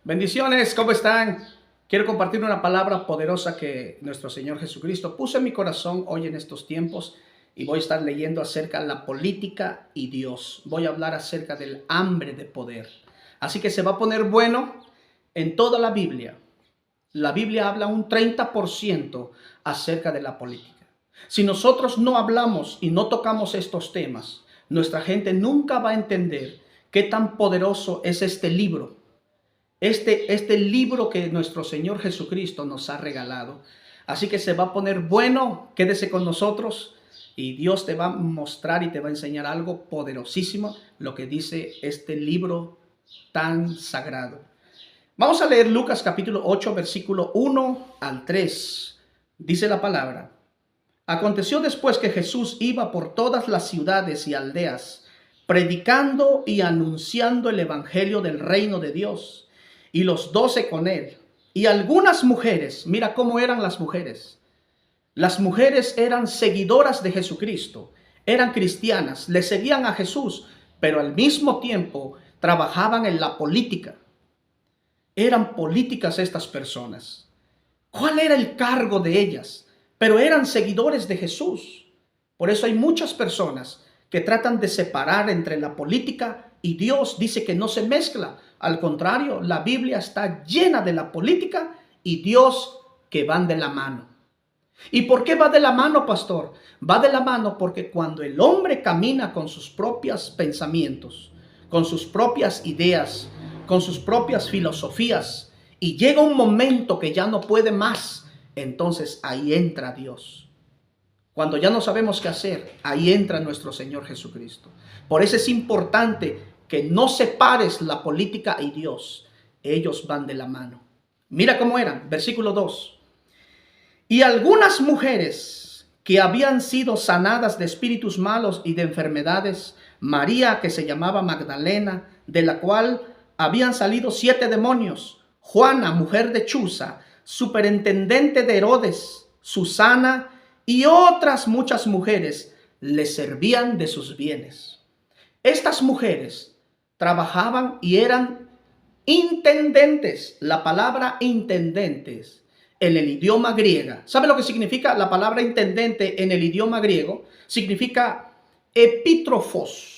Bendiciones, ¿cómo están? Quiero compartir una palabra poderosa que nuestro Señor Jesucristo puso en mi corazón hoy en estos tiempos y voy a estar leyendo acerca de la política y Dios. Voy a hablar acerca del hambre de poder. Así que se va a poner bueno en toda la Biblia. La Biblia habla un 30% acerca de la política. Si nosotros no hablamos y no tocamos estos temas, nuestra gente nunca va a entender qué tan poderoso es este libro. Este libro que nuestro Señor Jesucristo nos ha regalado. Así que se va a poner bueno, quédese con nosotros y Dios te va a mostrar y te va a enseñar algo poderosísimo, lo que dice este libro tan sagrado. Vamos a leer Lucas capítulo 8, versículo 1 al 3. Dice la palabra: Aconteció después que Jesús iba por todas las ciudades y aldeas, predicando y anunciando el evangelio del reino de Dios, y los 12 con él. Y algunas mujeres, mira cómo eran las mujeres. Las mujeres eran seguidoras de Jesucristo, eran cristianas, le seguían a Jesús, pero al mismo tiempo trabajaban en la política. Eran políticas estas personas. ¿Cuál era el cargo de ellas? Pero eran seguidores de Jesús. Por eso hay muchas personas que tratan de separar entre la política y Dios. Dice que no se mezcla. Al contrario, la Biblia está llena de la política y Dios que van de la mano. ¿Y por qué va de la mano, pastor? Va de la mano porque cuando el hombre camina con sus propios pensamientos, con sus propias ideas, con sus propias filosofías, y llega un momento que ya no puede más, entonces ahí entra Dios. Cuando ya no sabemos qué hacer, ahí entra nuestro Señor Jesucristo. Por eso es importante que no separes la política y Dios. Ellos van de la mano. Mira cómo eran, versículo 2. Y algunas mujeres que habían sido sanadas de espíritus malos y de enfermedades, María, que se llamaba Magdalena, de la cual habían salido 7 demonios, Juana, mujer de Chuza, superintendente de Herodes, Susana y otras muchas mujeres le servían de sus bienes. Estas mujeres trabajaban y eran intendentes. La palabra intendentes en el idioma griego, ¿sabe lo que significa la palabra intendente en el idioma griego? Significa epítrofos.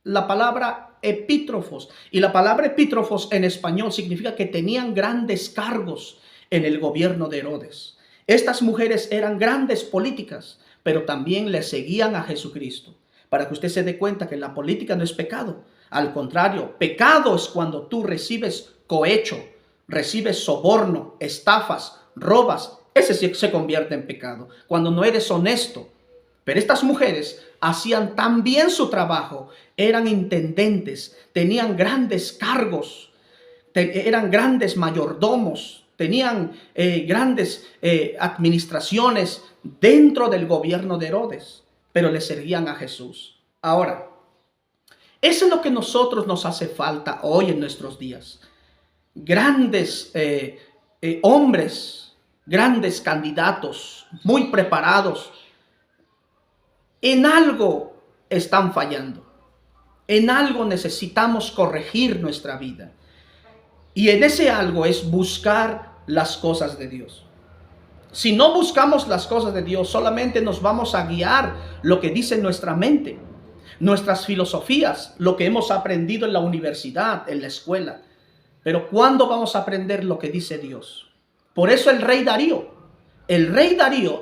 La palabra epítrofos. Y la palabra epítrofos en español significa que tenían grandes cargos en el gobierno de Herodes. Estas mujeres eran grandes políticas, pero también le seguían a Jesucristo. Para que usted se dé cuenta que la política no es pecado. Al contrario, pecado es cuando tú recibes cohecho, recibes soborno, estafas, robas. Ese sí se convierte en pecado, cuando no eres honesto. Pero estas mujeres hacían tan bien su trabajo, eran intendentes, tenían grandes cargos, eran grandes mayordomos, tenían grandes administraciones dentro del gobierno de Herodes, pero le servían a Jesús. Ahora, eso es lo que a nosotros nos hace falta hoy en nuestros días. Grandes hombres, grandes candidatos, muy preparados, en algo están fallando. En algo necesitamos corregir nuestra vida. Y en ese algo es buscar las cosas de Dios. Si no buscamos las cosas de Dios, solamente nos vamos a guiar lo que dice nuestra mente, nuestras filosofías, lo que hemos aprendido en la universidad, en la escuela. Pero ¿cuándo vamos a aprender lo que dice Dios? Por eso el rey Darío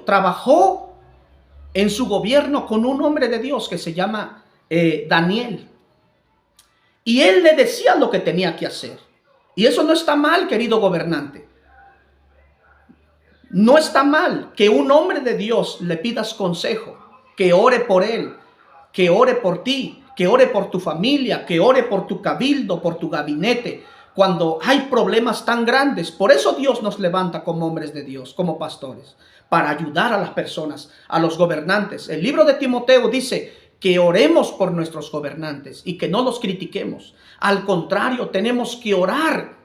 trabajó en su gobierno con un hombre de Dios que se llama Daniel. Y él le decía lo que tenía que hacer. Y eso no está mal, querido gobernante. No está mal que un hombre de Dios le pidas consejo, que ore por él, que ore por ti, que ore por tu familia, que ore por tu cabildo, por tu gabinete, cuando hay problemas tan grandes. Por eso Dios nos levanta como hombres de Dios, como pastores, para ayudar a las personas, a los gobernantes. El libro de Timoteo dice que oremos por nuestros gobernantes y que no los critiquemos. Al contrario, tenemos que orar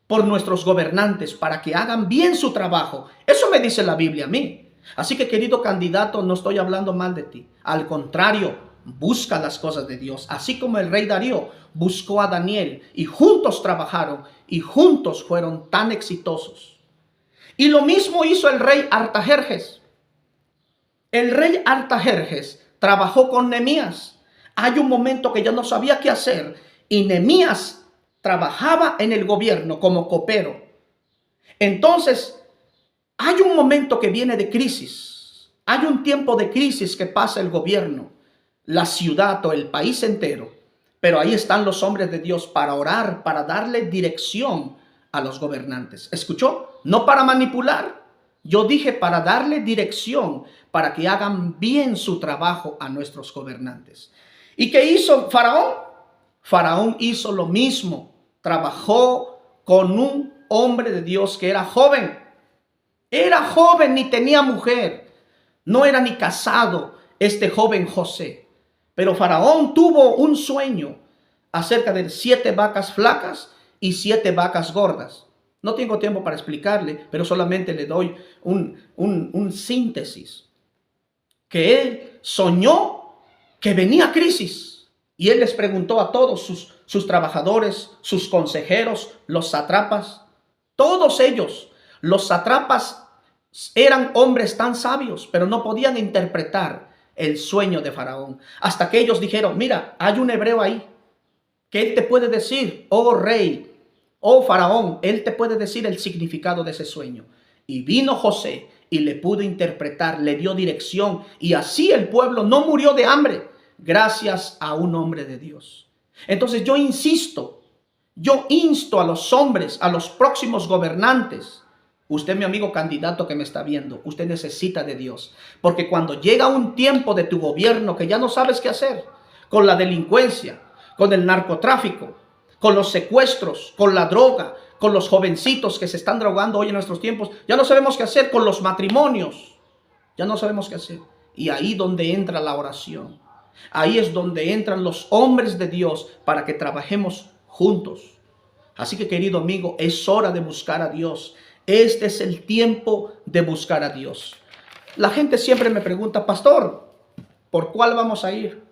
por nuestros gobernantes para que hagan bien su trabajo. Eso me dice la Biblia a mí. Así que, querido candidato, no estoy hablando mal de ti. Al contrario, busca las cosas de Dios, así como el rey Darío buscó a Daniel y juntos trabajaron y juntos fueron tan exitosos. Y lo mismo hizo el rey Artajerjes. El rey Artajerjes trabajó con Nehemías. Hay un momento que ya no sabía qué hacer y Nehemías trabajaba en el gobierno como copero. Entonces, hay un momento que viene de crisis. Hay un tiempo de crisis que pasa el gobierno, la ciudad o el país entero. Pero ahí están los hombres de Dios para orar, para darle dirección a los gobernantes. ¿Escuchó? No para manipular. Yo dije para darle dirección, para que hagan bien su trabajo a nuestros gobernantes. ¿Y qué hizo Faraón? Faraón hizo lo mismo. Trabajó con un hombre de Dios que era joven. Era joven, ni tenía mujer. No era ni casado este joven José. Pero Faraón tuvo un sueño acerca de 7 vacas flacas y 7 vacas gordas. No tengo tiempo para explicarle, pero solamente le doy un síntesis. Que él soñó que venía crisis. Y él les preguntó a todos sus trabajadores, sus consejeros, los sátrapas, todos ellos. Los sátrapas eran hombres tan sabios, pero no podían interpretar el sueño de Faraón. Hasta que ellos dijeron, mira, hay un hebreo ahí, que él te puede decir, oh rey, oh Faraón, él te puede decir el significado de ese sueño. Y vino José y le pudo interpretar, le dio dirección, y así el pueblo no murió de hambre, gracias a un hombre de Dios. Entonces yo insto a los hombres, a los próximos gobernantes. Usted, mi amigo candidato que me está viendo, usted necesita de Dios. Porque cuando llega un tiempo de tu gobierno que ya no sabes qué hacer, con la delincuencia, con el narcotráfico, con los secuestros, con la droga, con los jovencitos que se están drogando hoy en nuestros tiempos, ya no sabemos qué hacer con los matrimonios. Ya no sabemos qué hacer. Y ahí donde entra la oración. Ahí es donde entran los hombres de Dios para que trabajemos juntos. Así que, querido amigo, es hora de buscar a Dios. Este es el tiempo de buscar a Dios. La gente siempre me pregunta, pastor, ¿por cuál vamos a ir?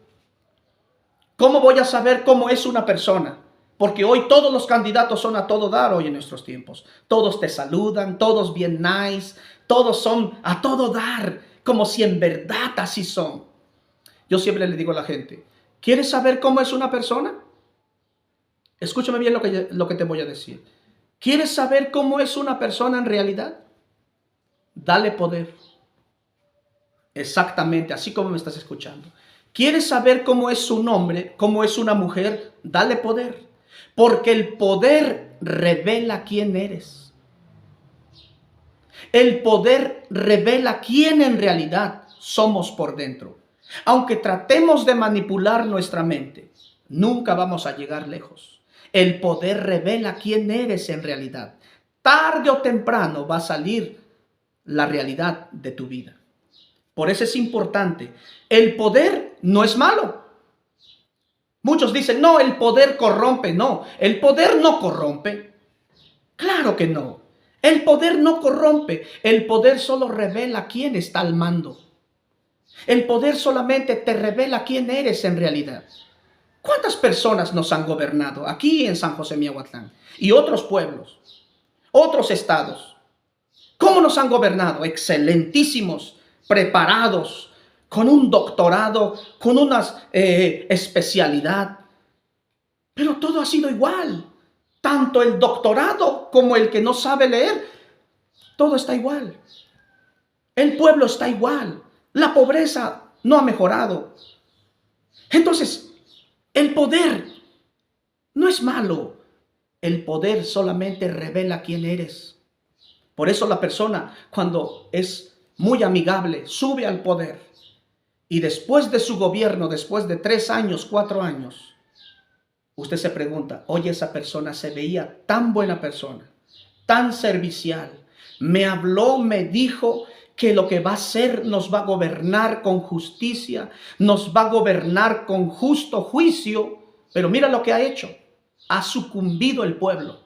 ¿Cómo voy a saber cómo es una persona? Porque hoy todos los candidatos son a todo dar hoy en nuestros tiempos. Todos te saludan, todos bien nice, todos son a todo dar, como si en verdad así son. Yo siempre le digo a la gente, ¿quieres saber cómo es una persona? Escúchame bien lo que te voy a decir. ¿Quieres saber cómo es una persona en realidad? Dale poder. Exactamente, así como me estás escuchando. ¿Quieres saber cómo es un hombre, cómo es una mujer? Dale poder. Porque el poder revela quién eres. El poder revela quién en realidad somos por dentro. Aunque tratemos de manipular nuestra mente, nunca vamos a llegar lejos. El poder revela quién eres en realidad. Tarde o temprano va a salir la realidad de tu vida. Por eso es importante. El poder no es malo. Muchos dicen, no, el poder corrompe. No, el poder no corrompe. Claro que no. El poder no corrompe. El poder solo revela quién está al mando. El poder solamente te revela quién eres en realidad. ¿Cuántas personas nos han gobernado aquí en San José Miahuatlán y otros pueblos, otros estados? ¿Cómo nos han gobernado? Excelentísimos, preparados, con un doctorado, con una especialidad. Pero todo ha sido igual. Tanto el doctorado como el que no sabe leer, todo está igual. El pueblo está igual. La pobreza no ha mejorado. Entonces, el poder no es malo. El poder solamente revela quién eres. Por eso la persona, cuando es muy amigable, sube al poder. Y después de su gobierno, después de 3 años, 4 años, usted se pregunta, oye, esa persona se veía tan buena persona, tan servicial. Me habló, me dijo que lo que va a hacer nos va a gobernar con justicia, nos va a gobernar con justo juicio. Pero mira lo que ha hecho. Ha sucumbido el pueblo.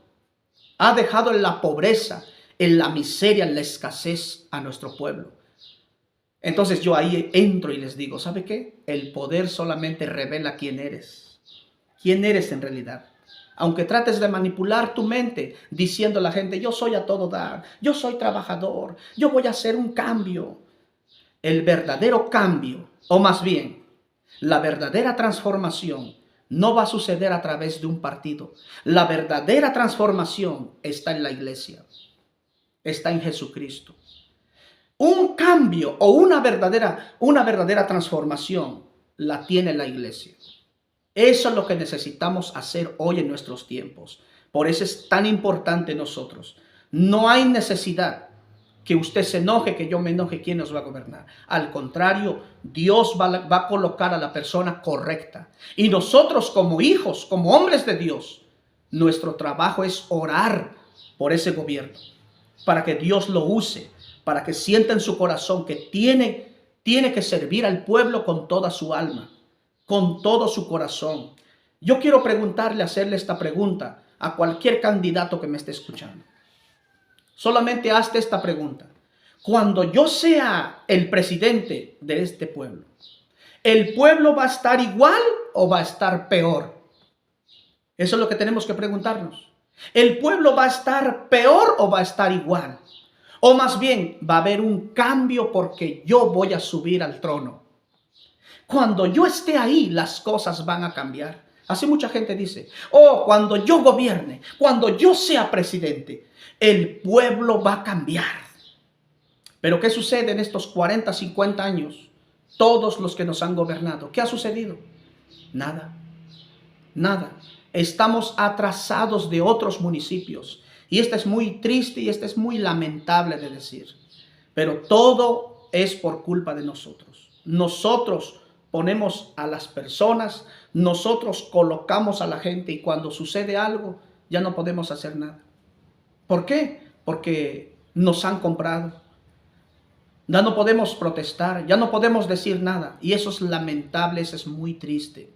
Ha dejado en la pobreza, en la miseria, en la escasez a nuestro pueblo. Entonces yo ahí entro y les digo, ¿sabe qué? El poder solamente revela quién eres. ¿Quién eres en realidad? Aunque trates de manipular tu mente diciendo a la gente, yo soy a todo dar, yo soy trabajador, yo voy a hacer un cambio. El verdadero cambio, o más bien, la verdadera transformación no va a suceder a través de un partido. La verdadera transformación está en la iglesia, está en Jesucristo. Un cambio o una verdadera transformación la tiene la iglesia. Eso es lo que necesitamos hacer hoy en nuestros tiempos. Por eso es tan importante nosotros. No hay necesidad que usted se enoje, que yo me enoje. ¿Quién nos va a gobernar? Al contrario, Dios va a colocar a la persona correcta. Y nosotros como hijos, como hombres de Dios, nuestro trabajo es orar por ese gobierno, para que Dios lo use, para que sienta en su corazón que tiene que servir al pueblo con toda su alma, con todo su corazón. Yo quiero hacerle esta pregunta a cualquier candidato que me esté escuchando. Solamente hazte esta pregunta. Cuando yo sea el presidente de este pueblo, ¿el pueblo va a estar igual o va a estar peor? Eso es lo que tenemos que preguntarnos. ¿El pueblo va a estar peor o va a estar igual? O más bien, va a haber un cambio porque yo voy a subir al trono. Cuando yo esté ahí, las cosas van a cambiar. Así mucha gente dice, oh, cuando yo gobierne, cuando yo sea presidente, el pueblo va a cambiar. Pero ¿qué sucede en estos 40, 50 años? Todos los que nos han gobernado, ¿qué ha sucedido? Nada, nada. Estamos atrasados de otros municipios. Y esto es muy triste y esto es muy lamentable de decir. Pero todo es por culpa de nosotros. Nosotros ponemos a las personas, nosotros colocamos a la gente y cuando sucede algo ya no podemos hacer nada. ¿Por qué? Porque nos han comprado. Ya no podemos protestar, ya no podemos decir nada. Y eso es lamentable, eso es muy triste.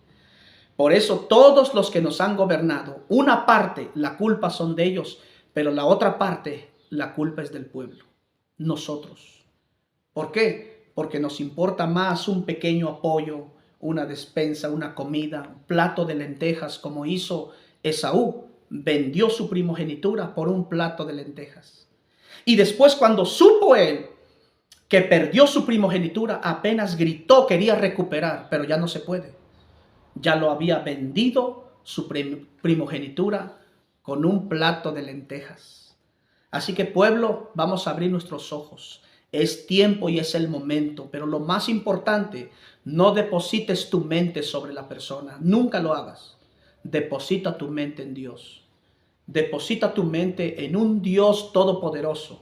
Por eso todos los que nos han gobernado, una parte, la culpa son de ellos, pero la otra parte, la culpa es del pueblo, nosotros. ¿Por qué? Porque nos importa más un pequeño apoyo, una despensa, una comida, un plato de lentejas, como hizo Esaú. Vendió su primogenitura por un plato de lentejas. Y después, cuando supo él que perdió su primogenitura, apenas gritó, quería recuperar, pero ya no se puede. Ya lo había vendido su primogenitura con un plato de lentejas. Así que pueblo, vamos a abrir nuestros ojos. Es tiempo y es el momento, pero lo más importante, no deposites tu mente sobre la persona. Nunca lo hagas. Deposita tu mente en Dios. Deposita tu mente en un Dios todopoderoso.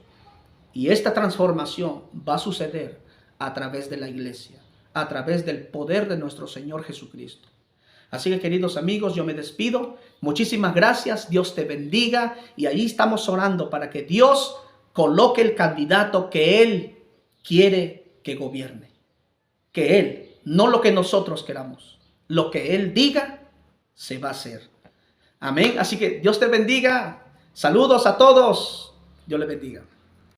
Y esta transformación va a suceder a través de la iglesia, a través del poder de nuestro Señor Jesucristo. Así que, queridos amigos, yo me despido. Muchísimas gracias. Dios te bendiga. Y ahí estamos orando para que Dios coloque el candidato que Él quiere que gobierne. Que Él, no lo que nosotros queramos. Lo que Él diga, se va a hacer. Amén. Así que Dios te bendiga. Saludos a todos. Dios les bendiga.